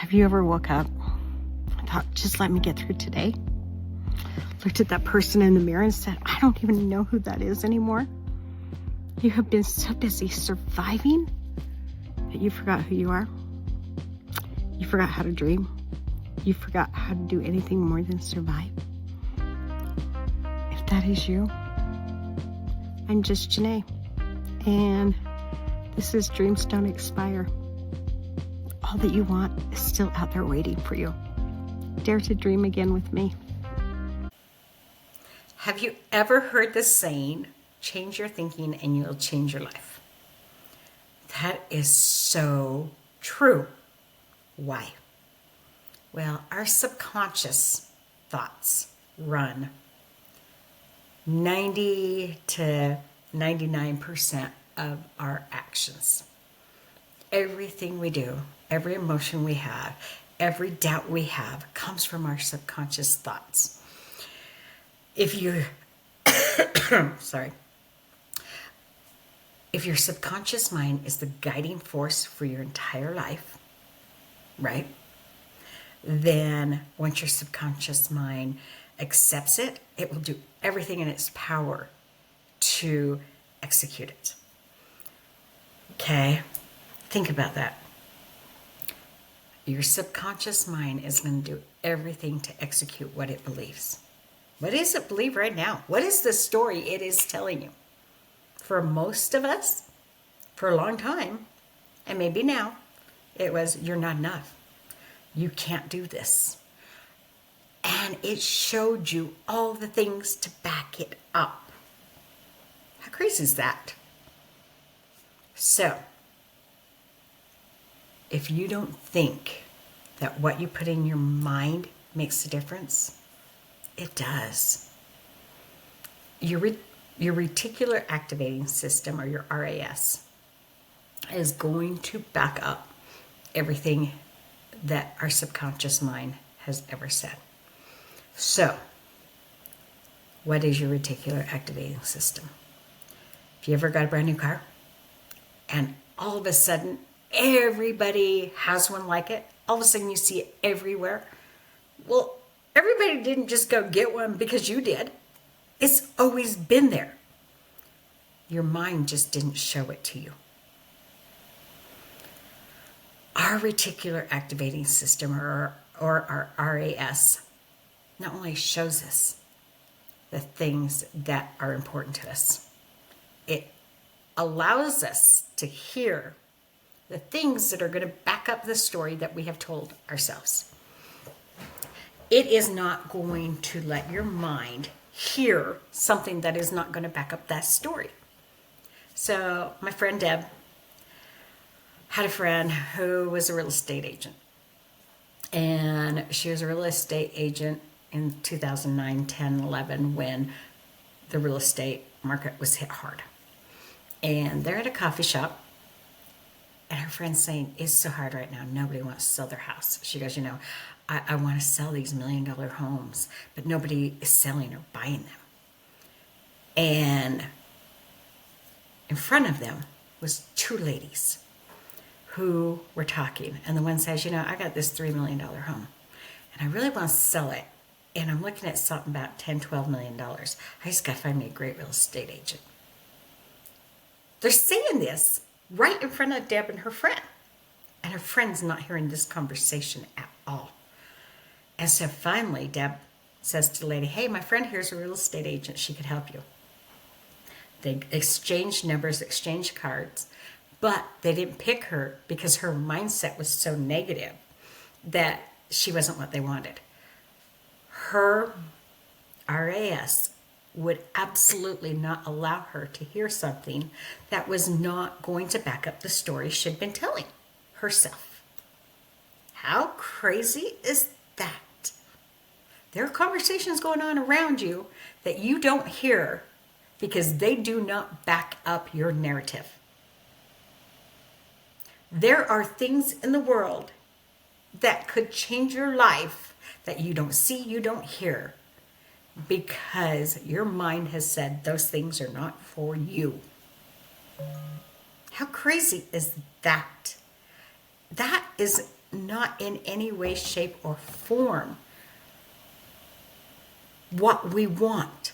Have you ever woke up and thought, just let me get through today? Looked at that person in the mirror and said, I don't even know who that is anymore. You have been so busy surviving that you forgot who you are. You forgot how to dream. You forgot how to do anything more than survive. If that is you, I'm just Janae, and this is Dreams Don't Expire. All that you want is still out there waiting for you. Dare to dream again with me. Have you ever heard the saying, change your thinking and you'll change your life? That is so true. Why? Well, our subconscious thoughts run 90 to 99% of our actions. Everything we do, every emotion we have, every doubt we have comes from our subconscious thoughts. If you, if your subconscious mind is the guiding force for your entire life, right? Then once your subconscious mind accepts it, it will do everything in its power to execute it. Okay? Think about that. Your subconscious mind is going to do everything to execute what it believes. What does it believe right now? What is the story it is telling you? For most of us, for a long time, and maybe now, it was, you're not enough. You can't do this. And it showed you all the things to back it up. How crazy is that? So, if you don't think that what you put in your mind makes a difference, it does. Your reticular activating system, or your RAS, is going to back up everything that our subconscious mind has ever said. So, what is your reticular activating system? If you ever got a brand new car and all of a sudden everybody has one like it, all of a sudden you see it everywhere. Well, everybody didn't just go get one because you did. It's always been there. Your mind just didn't show it to you. Our reticular activating system, or our RAS, not only shows us the things that are important to us, it allows us to hear the things that are going to back up the story that we have told ourselves. It is not going to let your mind hear something that is not going to back up that story. So my friend Deb had a friend who was a real estate agent. And she was a real estate agent in 2009, 10, 11, when the real estate market was hit hard. And they're at a coffee shop, and her friend's saying, it's so hard right now. Nobody wants to sell their house. She goes, I want to sell these $1 million homes, but nobody is selling or buying them. And in front of them was two ladies who were talking. And the one says, I got this $3 million home, and I really want to sell it. And I'm looking at something about $10, $12 million. I just got to find me a great real estate agent. They're saying this right in front of Deb and her friend. And her friend's not hearing this conversation at all. And so finally, Deb says to the lady, hey, my friend here's a real estate agent. She could help you. They exchanged numbers, exchanged cards, but they didn't pick her because her mindset was so negative that she wasn't what they wanted. Her RAS would absolutely not allow her to hear something that was not going to back up the story she'd been telling herself. How crazy is that? There are conversations going on around you that you don't hear because they do not back up your narrative. There are things in the world that could change your life that you don't see, you don't hear, because your mind has said those things are not for you. How crazy is that? That is not in any way, shape, or form what we want.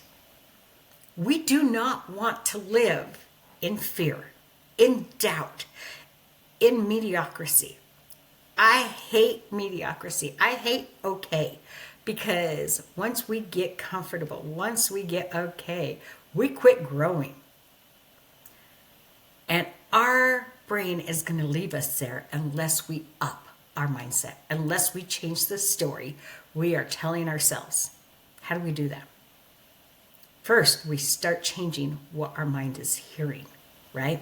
We do not want to live in fear, in doubt, in mediocrity. I hate mediocrity. I hate okay, because once we get comfortable, once we get okay, we quit growing. And our brain is going to leave us there unless we up our mindset, unless we change the story we are telling ourselves. How do we do that? First, we start changing what our mind is hearing, right?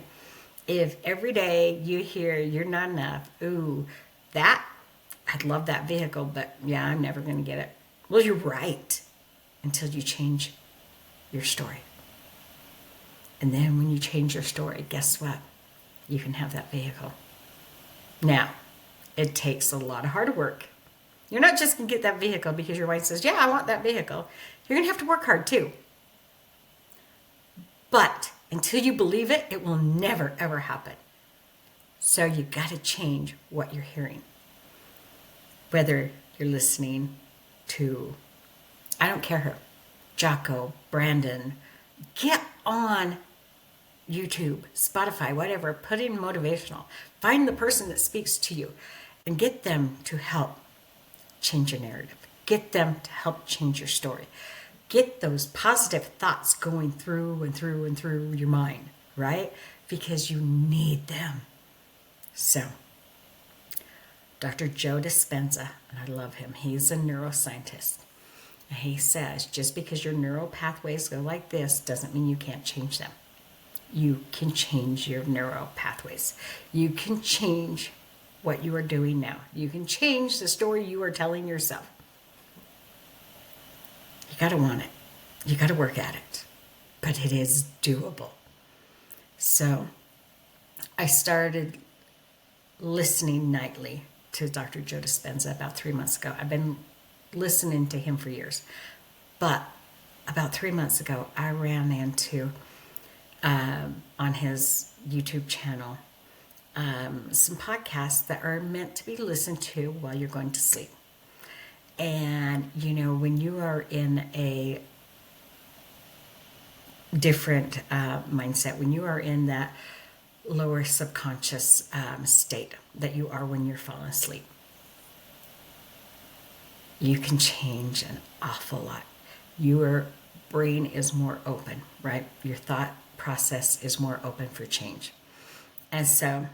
If every day you hear you're not enough, ooh, I'd love that vehicle, but yeah, I'm never going to get it. Well, you're right, until you change your story. And then when you change your story, guess what? You can have that vehicle. Now, it takes a lot of hard work. You're not just going to get that vehicle because your mind says, yeah, I want that vehicle. You're going to have to work hard too. But until you believe it, it will never, ever happen. So you got to change what you're hearing. Whether you're listening to, I don't care who, Jocko, Brandon, get on YouTube, Spotify, whatever, put in motivational. Find the person that speaks to you and get them to help change your narrative. Get them to help change your story. Get those positive thoughts going through and through and through your mind, right? Because you need them. So, Dr. Joe Dispenza, and I love him, he's a neuroscientist. And he says, just because your neural pathways go like this doesn't mean you can't change them. You can change your neural pathways. You can change what you are doing now. You can change the story you are telling yourself. You got to want it. You got to work at it. But it is doable. So I started listening nightly to Dr. Joe Dispenza about 3 months ago. I've been listening to him for years. But about 3 months ago, I ran into, on his YouTube channel, some podcasts that are meant to be listened to while you're going to sleep. And, you know, when you are in a different mindset, when you are in that lower subconscious state that you are when you're falling asleep, you can change an awful lot. Your brain is more open, right? Your thought process is more open for change. And so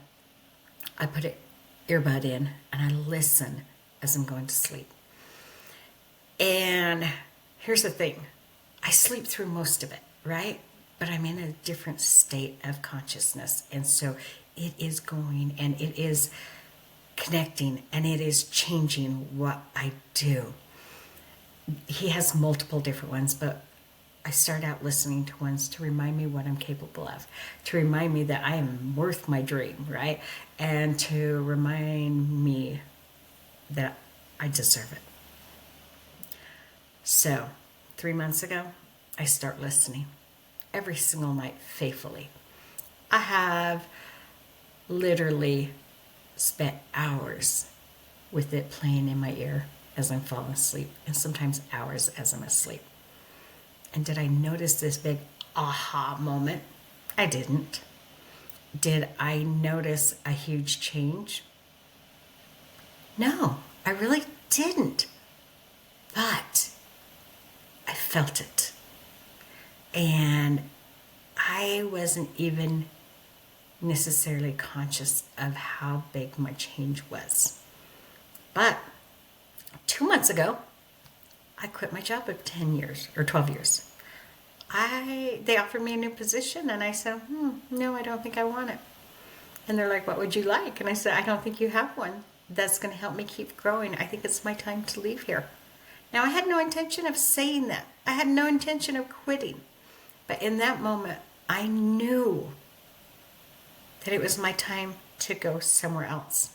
I put an earbud in and I listen as I'm going to sleep. And here's the thing. I sleep through most of it, right? But I'm in a different state of consciousness. And so it is going and it is connecting and it is changing what I do. He has multiple different ones, but I start out listening to ones to remind me what I'm capable of, to remind me that I am worth my dream, right? And to remind me that I deserve it. So 3 months ago, I start listening every single night faithfully. I have literally spent hours with it playing in my ear as I'm falling asleep, and sometimes hours as I'm asleep. And did I notice this big aha moment? I didn't. Did I notice a huge change? No, I really didn't. But I felt it. And I wasn't even necessarily conscious of how big my change was. But 2 months ago, I quit my job of 10 years or 12 years. They offered me a new position and I said, no, I don't think I want it. And they're like, what would you like? And I said, I don't think you have one that's going to help me keep growing. I think it's my time to leave here. Now, I had no intention of saying that. I had no intention of quitting. But in that moment, I knew that it was my time to go somewhere else.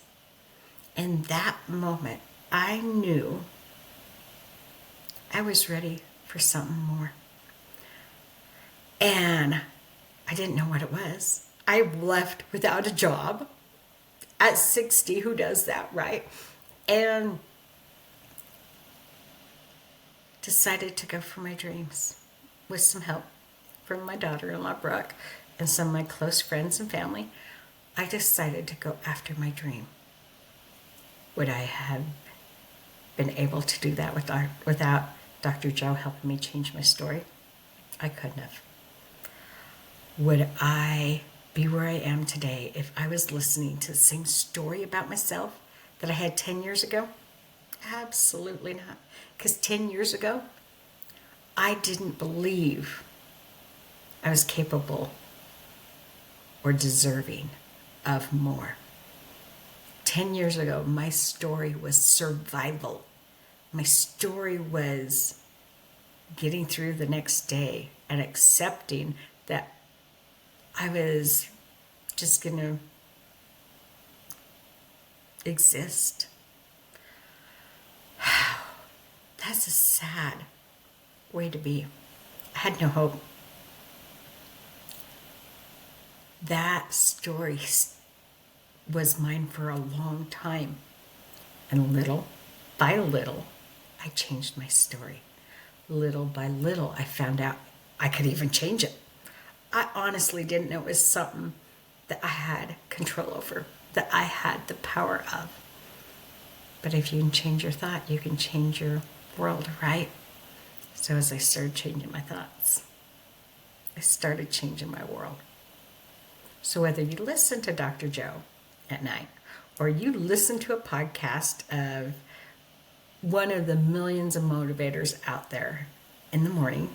In that moment, I knew I was ready for something more. And I didn't know what it was. I left without a job. At 60, who does that, right? And decided to go for my dreams with some help from my daughter-in-law, Brooke, and some of my close friends and family. I decided to go after my dream. Would I have been able to do that without Dr. Joe helping me change my story? I couldn't have. Would I be where I am today if I was listening to the same story about myself that I had 10 years ago? Absolutely not. Because 10 years ago, I didn't believe I was capable or deserving of more. 10 years ago, my story was survival. My story was getting through the next day and accepting that I was just going to exist. That's a sad way to be. I had no hope. That story was mine for a long time. And little by little, I changed my story. Little by little, I found out I could even change it. I honestly didn't know it was something that I had control over, that I had the power of. But if you can change your thought, you can change your world, right? So as I started changing my thoughts, I started changing my world. So whether you listen to Dr. Joe at night, or you listen to a podcast of one of the millions of motivators out there in the morning,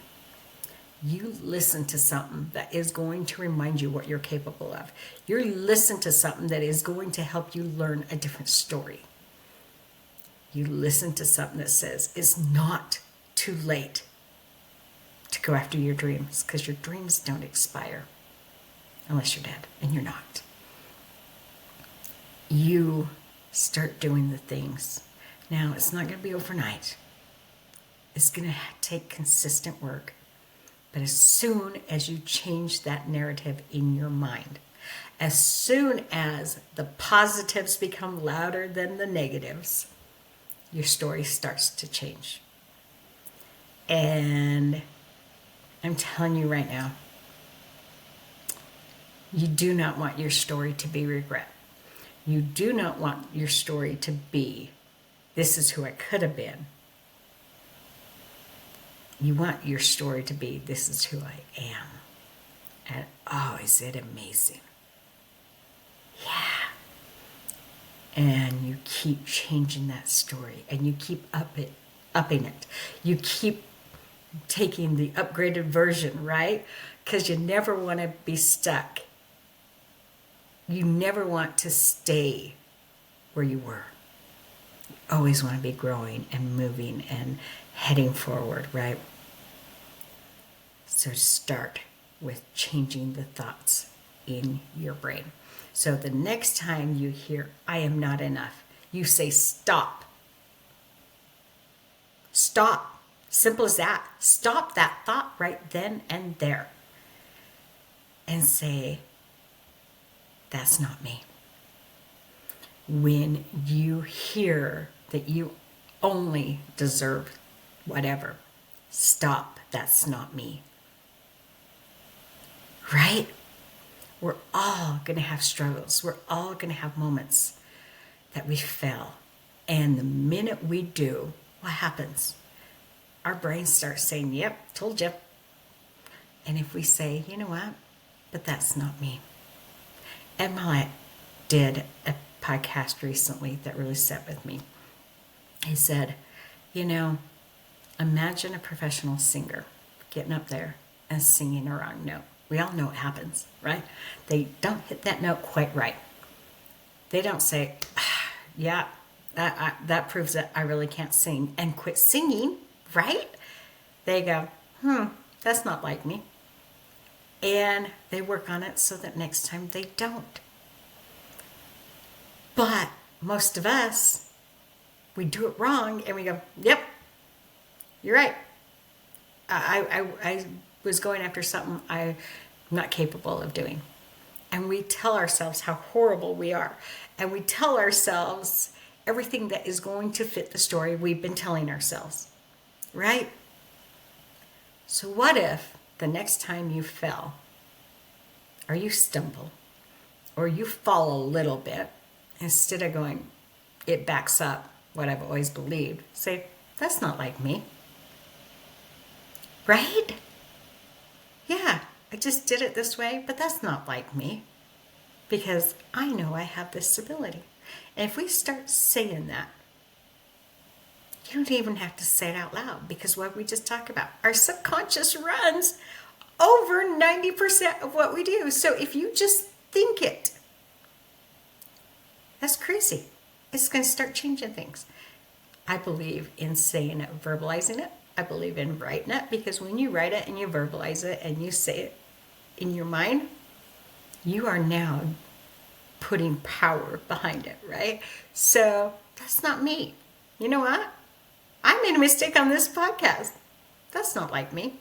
you listen to something that is going to remind you what you're capable of. You listen to something that is going to help you learn a different story. You listen to something that says it's not too late to go after your dreams, because your dreams don't expire unless you're dead, and you're not. You start doing the things. Now, it's not going to be overnight. It's going to take consistent work. But as soon as you change that narrative in your mind, as soon as the positives become louder than the negatives, your story starts to change. And I'm telling you right now, you do not want your story to be regret. You do not want your story to be, this is who I could have been. You want your story to be, this is who I am. And oh, is it amazing? Yeah. And you keep changing that story, and you keep upping it. You keep taking the upgraded version, right? Because you never want to be stuck. You never want to stay where you were. You always want to be growing and moving and heading forward, right? So start with changing the thoughts in your brain. So the next time you hear, I am not enough, you say, stop. Stop. Simple as that. Stop that thought right then and there. And say, that's not me. When you hear that you only deserve whatever, stop, that's not me. Right? We're all going to have struggles. We're all going to have moments that we fail. And the minute we do, what happens? Our brain starts saying, yep, told you. And if we say, you know what? But that's not me. Emma did a podcast recently that really sat with me. He said, you know, imagine a professional singer getting up there and singing a wrong note. We all know it happens, right? They don't hit that note quite right. They don't say, yeah, that proves that I really can't sing, and quit singing, right? They go, that's not like me. And they work on it so that next time they don't. But most of us, we do it wrong and we go, yep, you're right. I was going after something I'm not capable of doing. and we tell ourselves how horrible we are. And we tell ourselves everything that is going to fit the story we've been telling ourselves, right? So what if the next time you fell, or you stumble, or you fall a little bit, instead of going, it backs up what I've always believed, say, that's not like me. Right? Yeah, I just did it this way, but that's not like me. Because I know I have this ability. And if we start saying that, you don't even have to say it out loud, because what we just talked about, our subconscious runs over 90% of what we do. So if you just think it, that's crazy. It's going to start changing things. I believe in saying it, verbalizing it. I believe in writing it, because when you write it and you verbalize it and you say it in your mind, you are now putting power behind it, right? So that's not me. You know what? I made a mistake on this podcast. That's not like me.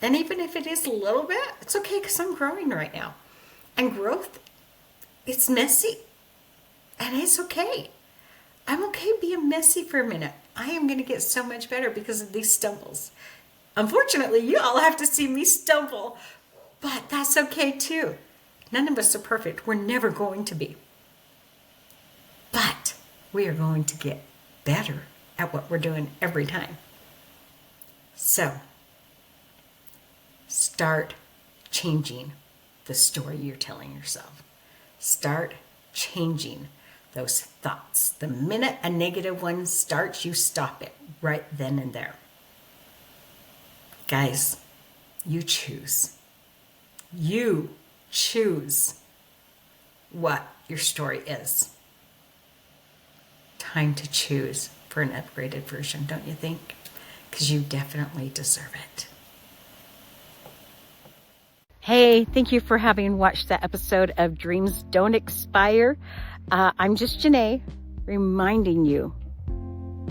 And even if it is a little bit, it's okay, because I'm growing right now. And growth, it's messy. And it's okay. I'm okay being messy for a minute. I am going to get so much better because of these stumbles. Unfortunately, you all have to see me stumble, but that's okay too. None of us are perfect. We're never going to be. But we are going to get better at what we're doing every time. So, start changing the story you're telling yourself. Start changing those thoughts. The minute a negative one starts, you stop it right then and there. Guys, you choose. You choose what your story is. Time to choose for an upgraded version, don't you think? Because you definitely deserve it. Hey, thank you for having watched that episode of Dreams Don't Expire. I'm just Janae, reminding you,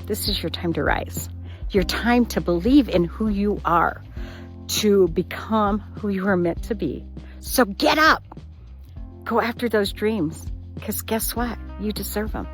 this is your time to rise. Your time to believe in who you are, to become who you are meant to be. So get up, go after those dreams, because guess what? You deserve them.